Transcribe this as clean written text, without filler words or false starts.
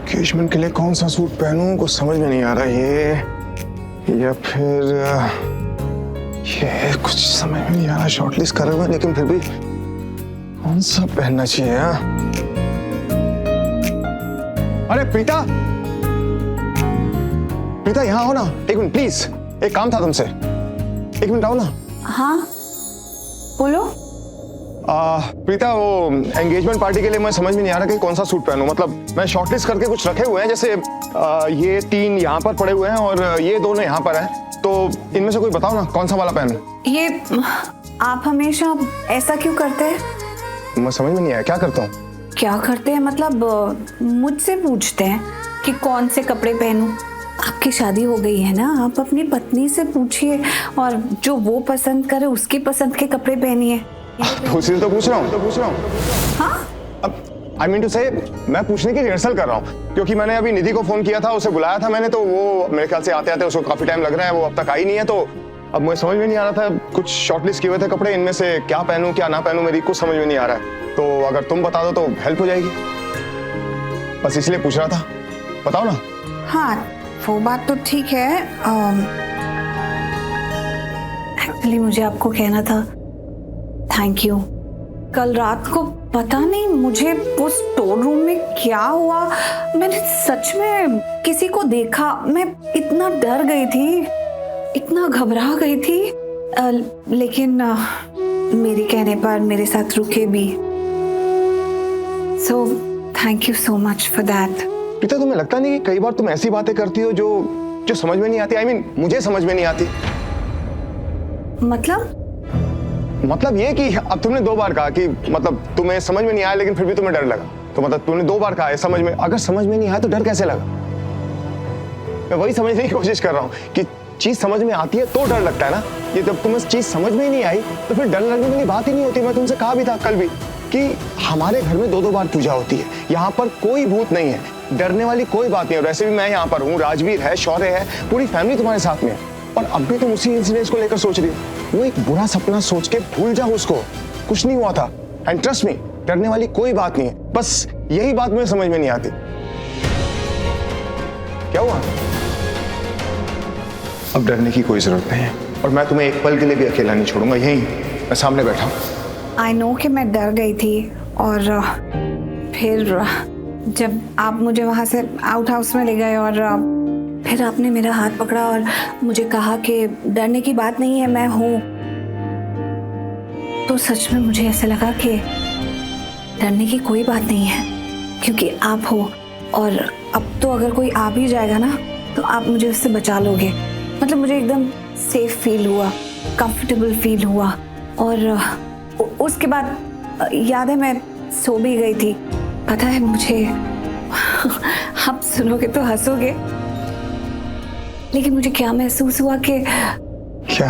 Engagement के लिए कौन सा सूट पहनूं कुछ समझ में नहीं आ रहा। ये या फिर ये कुछ समझ में नहीं आ रहा। शॉर्टलिस्ट कर रहा हूं लेकिन फिर भी कौन सा पहनना चाहिए। अरे प्रीता, प्रीता यहाँ हो ना, एक मिनट प्लीज, एक काम था तुमसे। एक मिनट आओ ना। हाँ बोलो। प्रीता, वो एंगेजमेंट पार्टी के लिए मैं समझ में नहीं आ रहा कि कौन सा सूट पहनूं। मतलब मैं शॉर्टलिस्ट करके कुछ रखे हुए हैं, जैसे ये 3 यहाँ पर पड़े हुए हैं और ये दोनों यहाँ पर हैं, तो इनमें से कोई बताओ ना कौन सा वाला पहनूं। ये आप हमेशा ऐसा क्यों करते हैं? मैं समझ में नहीं आया, क्या करता हूँ? क्या करते हैं मतलब मुझसे पूछते हैं कि कौन से कपड़े पहनूं। आपकी शादी हो गई है ना, आप अपनी पत्नी से पूछिए और जो वो पसंद करे उसकी पसंद के कपड़े पहनिए। उसी तो पूछ रहा हूँ। हाँ? अब आई मीन टू से मैं पूछने की रिहर्सल कर रहा हूँ, क्योंकि मैंने अभी निधि को फोन किया था, उसे बुलाया था मैंने, तो वो मेरे ख्याल से आते आते उसको काफी टाइम लग रहा है, वो अब तक आई नहीं है। तो अब मुझे समझ में नहीं आ रहा था, कुछ शॉर्टलिस्ट किए हुए थे कपड़े, इनमें से क्या पहनूं क्या ना पहनूं, मेरी कुछ समझ में नहीं आ रहा है। तो अगर तुम बता दो तो हेल्प हो जाएगी, बस इसलिए पूछ रहा था। बताओ ना। हाँ वो बात तो ठीक है। एक्चुअली मुझे आपको कहना था थैंक यू। कल रात को पता नहीं मुझे वो स्टोर रूम में क्या हुआ, मैंने सच में किसी को देखा। मैं इतना डर गई थी, इतना घबरा गई थी, लेकिन मेरे कहने पर मेरे साथ रुके भी। So thank you so much for that. Preeta, तुम्हें लगता नहीं कि कई बार तुम ऐसी बातें करती हो जो समझ में नहीं आती? आई मीन मुझे समझ में नहीं आती। मतलब ये कि अब तुमने 2 बार कहा कि मतलब तुम्हें समझ में नहीं आया लेकिन फिर भी तुम्हें डर लगा, तो मतलब तुमने 2 बार कहा है समझ में, अगर समझ में नहीं आया तो डर कैसे लगा? मैं वही समझने की कोशिश कर रहा हूँ कि चीज समझ में आती है तो डर लगता है ना। ये जब तुम्हें चीज समझ में ही नहीं आई तो फिर डर लगने वाली बात ही नहीं होती। मैं तुमसे कहा भी था कल भी कि हमारे घर में 2-2 बार पूजा होती है, यहाँ पर कोई भूत नहीं है, डरने वाली कोई बात नहीं है। वैसे भी मैं यहाँ पर हूँ, राजवीर है, शौर्य है, पूरी फैमिली तुम्हारे साथ में है, और अब भी तुम उसी इंसिडेंट को लेकर सोच रही हो। वो एक बुरा सपना सोच के भूल जाओ उसको, कुछ नहीं हुआ था। एंड ट्रस्ट मी, डरने वाली कोई बात नहीं है। बस यही बात मुझे समझ में नहीं आती। क्या हुआ? अब डरने की कोई जरूरत नहीं है, और मैं तुम्हें एक पल के लिए भी अकेला नहीं छोड़ूंगा। यहीं मैं सामने बैठा हूं। आई नो कि मैं डर गई थी, और फिर जब आप मुझे वहां से आउट हाउस में ले गए और फिर आपने मेरा हाथ पकड़ा और मुझे कहा कि डरने की बात नहीं है, मैं हूं, तो सच में मुझे ऐसा लगा कि डरने की कोई बात नहीं है, क्योंकि आप हो। और अब तो अगर कोई आ भी जाएगा ना तो आप मुझे उससे बचा लोगे। मतलब मुझे एकदम सेफ फील हुआ, कंफर्टेबल फील हुआ। और उसके बाद याद है मैं सो भी गई थी। पता है मुझे आप सुनोगे तो हंसोगे, लेकिन मुझे क्या महसूस हुआ कि क्या